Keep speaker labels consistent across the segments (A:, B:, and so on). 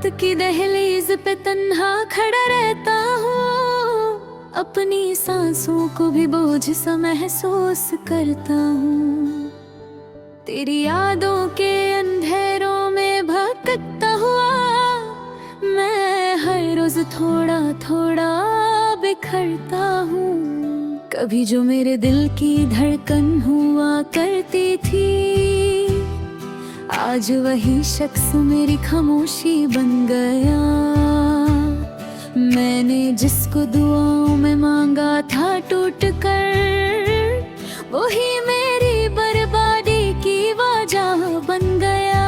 A: की दहलीज पे तन्हा खड़ा रहता हूँ, अपनी सांसों को भी बोझ सा महसूस करता हूँ। तेरी यादों के अंधेरों में भटकता हुआ मैं हर रोज थोड़ा थोड़ा बिखरता हूँ। कभी जो मेरे दिल की धड़कन हुआ करती थी, आज वही शख्स मेरी खामोशी बन गया। मैंने जिसको दुआओं में मांगा था टूट कर, वही मेरी बर्बादी की वजह बन गया।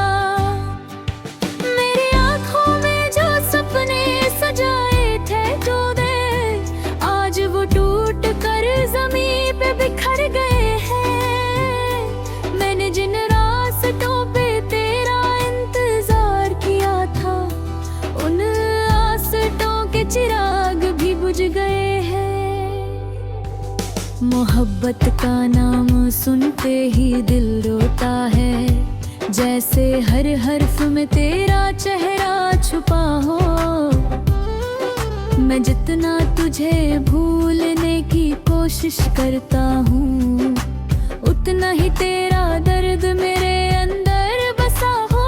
A: मेरी आंखों में जो सपने सजाए थे तूने, आज वो टूट कर जमीन पे बिखर गए हैं। मैंने जिन रास्तों पे तेरा इंतजार किया था, उन आसटों के चिराग भी बुझ गए हैं। मोहब्बत का नाम सुनते ही दिल रोता है, जैसे हर हर्फ में तेरा चेहरा छुपा हो। मैं जितना तुझे भूलने की कोशिश करता हूँ, उतना ही तेरा दर्द मेरे अंदर बसा हो।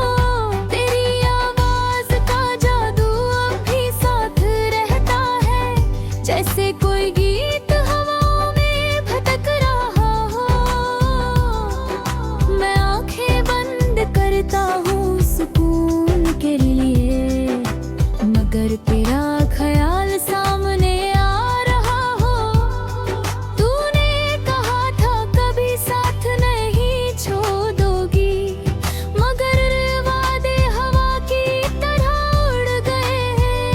A: तेरी आवाज का जादू अब भी साथ रहता है, जैसे कोई गीत हवाओं में भटक रहा हो। मैं आंखें बंद करता हूँ सुकून के लिए, मगर तेरा ख्याल सामने आ रहा हो। तूने कहा था कभी साथ नहीं छोड़ोगी, मगर वादे हवा की तरह उड़ गए हैं।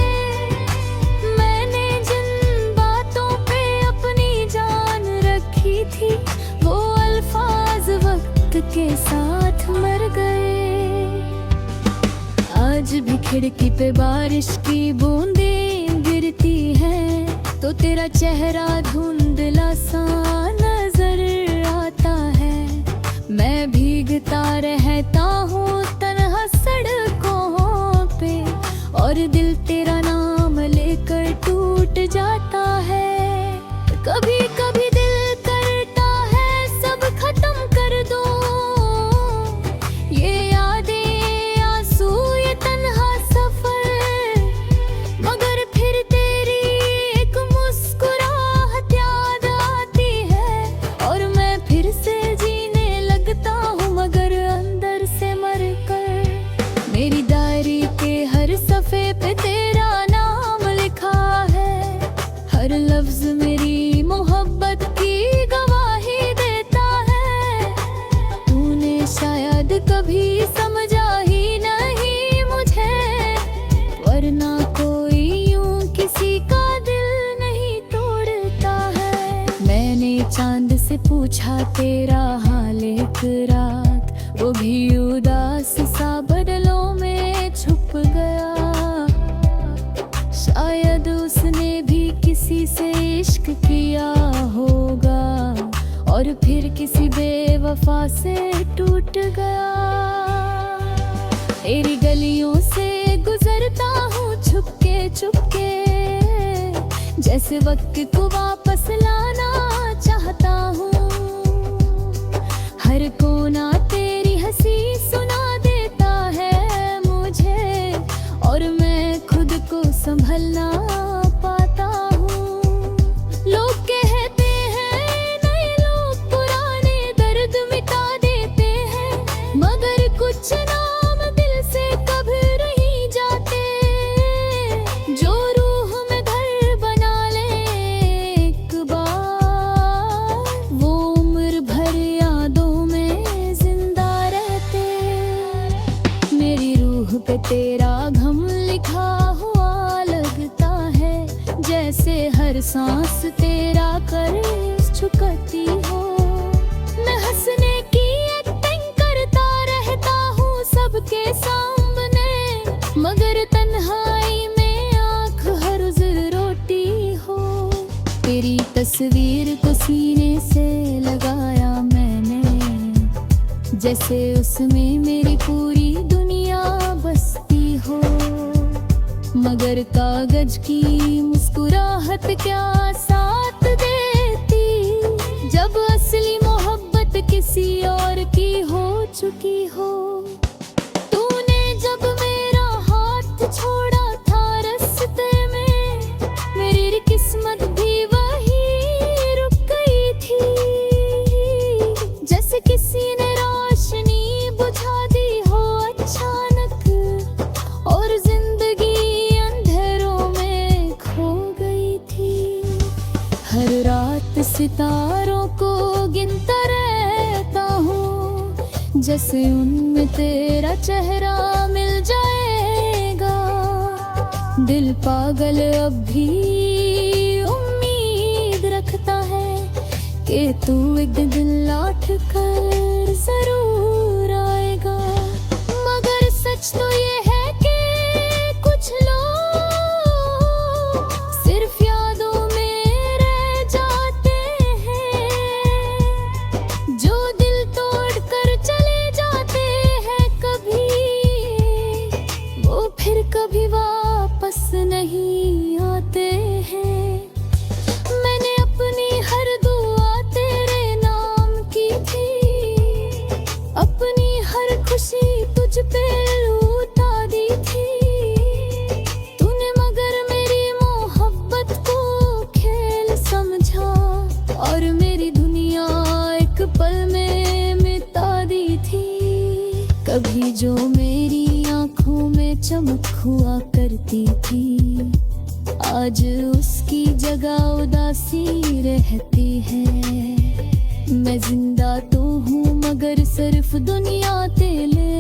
A: मैंने जिन बातों पे अपनी जान रखी थी, वो अल्फाज वक्त के साथ मर गए। आज भी खिड़की पे बारिश की बूंदें गिरती है, तो तेरा चेहरा धुंधला सा नजर आता है। मैं भीगता रहता हूँ तन्हा सड़कों पे, और दिल तेरा नाम लेकर टूट जाता है। कभी कभी दिल करता है सब खत्म कर दो, ये यादें आंसू ये तन्हा सफर। मगर फिर तेरी एक मुस्कुराहट याद आती है, और मैं फिर से जीने लगता हूँ, मगर अंदर से मर कर। मेरी डायरी के हर सफे पे तेरा नाम लिखा है, हर लफ्ज मेरी मोहब्बत की गवाही देता है। तूने शायद कभी समझा ही नहीं मुझे, वरना कोई यूं किसी का दिल नहीं तोड़ता है। मैंने चांद से पूछा तेरा हाल एक रात, वो भी उदास सा बदलों में छुप गया। शायद उसने भी किसी से इश्क किया होगा, और फिर किसी बेवफा से टूट गया। तेरी गलियों से गुजरता हूँ छुपके छुपके, जैसे वक्त को वापस लाना चाहता हूँ। हर कोना तेरी हंसी सुना देता है मुझे, और मैं खुद को संभलना पाता हूँ। लोग कहते हैं नए लोग पुराने दर्द मिटा देते हैं, मगर कुछ नाम दिल से कभी नहीं जाते। जो रूह में घर बना ले एक बार, वो उम्र भर यादों में जिंदा रहते। मेरी रूह पे तेरा घम लिखा हुआ लगता है, जैसे हर सांस तेरा कर्ज चुकाती हो। मैं हंसने की एक्टिंग करता रहता हूँ सबके सामने, मगर तन्हाई में आँख हर रोज रोती हो। तेरी तस्वीर को सीने से लगाया मैंने, जैसे उसमें मेरी पूरी दुनिया बसती हो। मगर कागज की मुस्कुराहट क्या साथ देती, जब असली मोहब्बत किसी और की हो चुकी हो। तूने जब मेरा हाथ छोड़ा था रास्ते में, मेरी किस्मत भी वही रुक गई थी। जैसे किसी ने रोशनी बुझा दी हो अचानक, और जिंदगी अंधेरों में खो गई थी। हर रात सितारों को गिनता रहता हूँ, जैसे उनमें तेरा चेहरा मिल जाएगा। दिल पागल अब भी उम्मीद रखता है कि तू एक दिन लौट कर जरूर आएगा। मगर सच तो ये है कि कुछ लोग सिर्फ यादों में रह जाते हैं, जो दिल तोड़ कर चले जाते हैं कभी, वो फिर कभी वापस नहीं आते हैं। मैंने अपनी हर दुआ तेरे नाम की थी, अपनी हर खुशी तुझ पे लूटा दी थी। तूने मगर मेरी मोहब्बत को खेल समझा, और मेरी दुनिया एक पल में मिटा दी थी। कभी जो मेरी आंखों में चमक हुआ करती थी, आज उसकी जगह उदासी रहती है। मैं जिंदा तो हूँ मगर सिर्फ दुनिया तेले,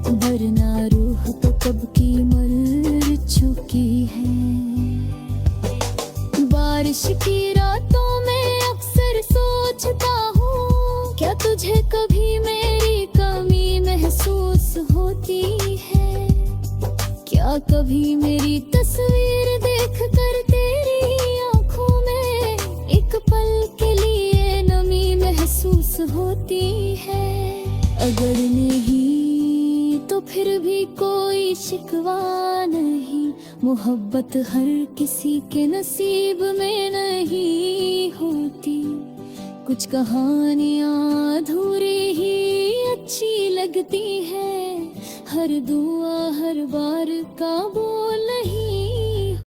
A: वरना रूह तो कब की मर चुकी है। बारिश की रातों में अक्सर सोचता हूँ, क्या तुझे कभी मेरी कमी महसूस होती है? क्या कभी मेरी तस्वीर देख कर तेरी आंखों में एक पल के लिए नमी महसूस होती है? अगर नहीं तो फिर भी कोई शिकवा नहीं, मोहब्बत हर किसी के नसीब में नहीं होती। कुछ कहानियाँ अधूरी ही अच्छी लगती है, हर दुआ हर बार का बोल नहीं